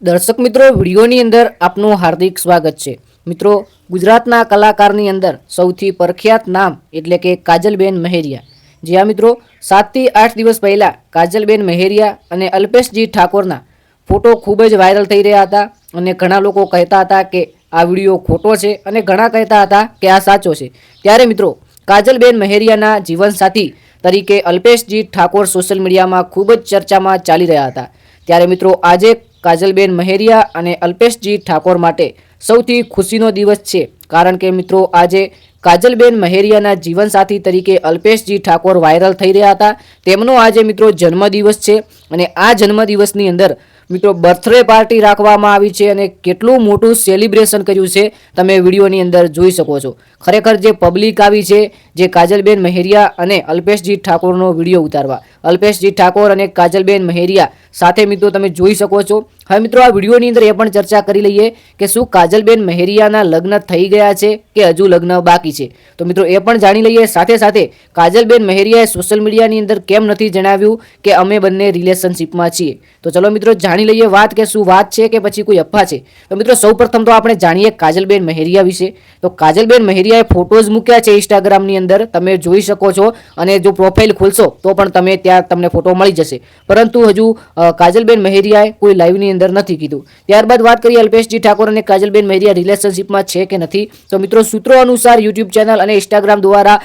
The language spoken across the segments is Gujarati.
દર્શક મિત્રો, વિડીયોની અંદર આપનું હાર્દિક સ્વાગત છે। મિત્રો, ગુજરાતના કલાકારની અંદર સૌથી પ્રખ્યાત નામ એટલે કે કાજલબેન મહેરિયા। જી હા મિત્રો, 7 થી 8 દિવસ પહેલા કાજલબેન મહેરિયા અને અલ્પેશજી ઠાકોરના ફોટો ખૂબ જ વાયરલ થઈ રહ્યા હતા અને ઘણા લોકો કહેતા હતા કે આ વિડીયો ખોટો છે અને ઘણા કહેતા હતા કે આ સાચો છે। ત્યારે મિત્રો, કાજલબેન મહેરિયાના જીવનસાથી તરીકે અલ્પેશજી ઠાકોર સોશિયલ મીડિયામાં ખૂબ જ ચર્ચામાં ચાલી રહ્યા હતા। ત્યારે મિત્રો, આજે કાજલબેન મહેરિયા અને અલ્પેશજી ઠાકોર માટે સૌથી ખુશીનો દિવસ છે, કારણ કે મિત્રો આજે કાજલબેન મહેરિયાના જીવનસાથી તરીકે અલ્પેશજી ઠાકોર વાયરલ થઈ રહ્યા હતા। તેમનો આજે મિત્રો જન્મદિવસ છે અને આ જન્મદિવસની અંદર મિત્રો બર્થડે પાર્ટી રાખવામાં આવી છે અને કેટલું મોટું સેલિબ્રેશન કર્યું છે તમે વિડીયોની અંદર જોઈ શકો છો। ખરેખર જે પબ્લિક આવી છે જે કાજલબેન મહેરિયા અને અલ્પેશજી ઠાકોરનો વિડીયો ઉતારવા, અલ્પેશજી ઠાકોર અને કાજલબેન મહેરિયા સાથે મિત્રો તમે જોઈ શકો છો। હવે મિત્રો, આ વિડીયોની અંદર એ પણ ચર્ચા કરી લઈએ કે શું કાજલબેન મહેરિયાના લગ્ન થઈ ગયા છે કે હજુ લગ્ન બાકી છે, તો મિત્રો એ પણ જાણી લઈએ। સાથે સાથે કાજલબેન મહેરિયાએ સોશિયલ મીડિયાની અંદર કેમ નથી જણાવ્યું કે અમે બંને રિલેશનશિપમાં છીએ, તો ચલો મિત્રો જાણી લઈએ વાત કે શું વાત છે કે પછી કોઈ અફવા છે। તો મિત્રો સૌપ્રથમ તો આપણે જાણીએ કાજલબેન મહેરિયા વિશે। તો કાજલબેન મહેરિયાએ ફોટોઝ મૂક્યા છે ઇન્સ્ટાગ્રામની અંદર, તમે જોઈ શકો છો અને જો પ્રોફાઇલ ખોલશો તો પણ તમે ત્યાં તમને ફોટો મળી જશે, પરંતુ હજુ કાજલબેન મહેરિયાએ કોઈ લાઈવની અંદર નથી કીધું। ત્યારબાદ વાત કરીએ અલ્પેશજી ઠાકોર અને કાજલબેન મહેરિયા રિલેશનશિપમાં છે કે નથી, તો મિત્રો સૂત્રો અનુસાર યુટ્યુબ ચેનલ અને ઇન્સ્ટાગ્રામ દ્વારા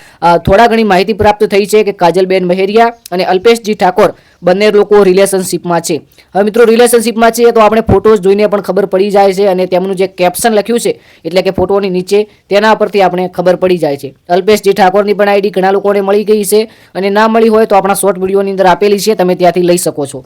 થોડા ઘણી માહિતી પ્રાપ્ત થઈ છે કે કાજલબેન મહેરિયા અને અલ્પેશજી ઠાકોર બંને લોકો રિલેશનશિપમાં છે। હવે મિત્રો રિલેશનશિપમાં છે તો આપણે ફોટોઝ જોઈને પણ ખબર પડી જાય છે અને તેમનું જે કેપ્શન લખ્યું છે એટલે કે ફોટોની નીચે તેના પરથી આપણે ખબર પડી જાય છે। અલ્પેશજી ઠાકોરની પણ આઈડી ઘણા લોકોને મળી ગઈ છે અને ના મળી હોય તો આપણા શોર્ટ વિડીયોની અંદર આપેલી છે, તમે ત્યાંથી લઈ શકો છો।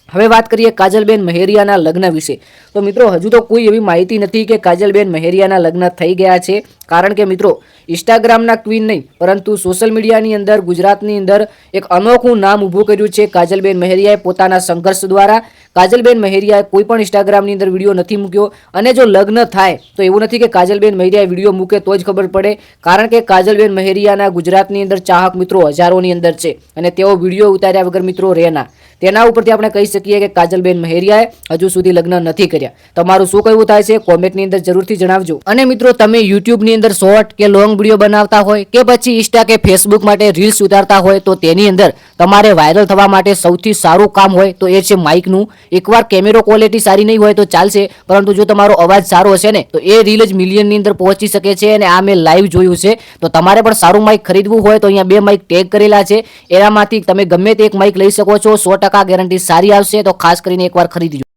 હવે વાત કરીએ કાજલબેન મહેરિયાના લગ્ન વિશે। તો મિત્રો હજુ તો કોઈ એવી માહિતી નથી કે કાજલબેન મહેરિયાના લગ્ન થઈ ગયા છે, કારણ કે મિત્રો ઇન્સ્ટાગ્રામના ક્વીન નહીં પરંતુ સોશિયલ મીડિયાની અંદર ગુજરાતની અંદર એક અનોખું નામ ઊભું કર્યું છે કાજલબેન મહેરિયાએ પોતાના સંઘર્ષ દ્વારા। કાજલબેન મહેરિયાએ કોઈ પણ ઇન્સ્ટાગ્રામની અંદર વિડીયો નથી મૂક્યો અને જો લગ્ન થાય તો એવું નથી કે કાજલબેન મહેરિયાએ વિડીયો મૂકે તો જ ખબર પડે, કારણ કે કાજલબેન મહેરિયાના ગુજરાતની અંદર ચાહક મિત્રો હજારોની અંદર છે અને તેઓ વિડીયો ઉતાર્યા વગર મિત્રો રહેના। તેના ઉપરથી આપણે કહી શકીએ કે કાજલબેન મહેરિયાએ હજુ સુધી લગ્ન નથી કર્યા। તમારું શું કહેવું થાય છે કોમેન્ટની અંદર જરૂરથી જણાવજો। અને મિત્રો તમે યુટ્યુબની અંદર શોર્ટ કે લોંગ વિડીયો બનાવતા હોય કે પછી ઇન્સ્ટા કે ફેસબુક માટે રીલ્સ ઉતારતા હોય તો તેની અંદર તમારે વાયરલ થવા માટે સૌથી સારું કામ હોય તો એ છે માઇકનું। એકવાર કેમેરો ક્વોલિટી સારી નહીં હોય તો ચાલશે, પરંતુ જો તમારો અવાજ સારો હશે ને તો એ રીલ જ મિલિયનની અંદર પહોંચી શકે છે અને આ મેં લાઈવ જોયું છે। તો તમારે પણ સારું માઇક ખરીદવું હોય તો અહીંયા 2 માઇક ટેગ કરેલા છે, એનામાંથી તમે ગમે તે એક માઇક લઈ શકો છો। 100% ગેરંટી સારી આવશે, તો ખાસ કરીને એકવાર ખરીદજો।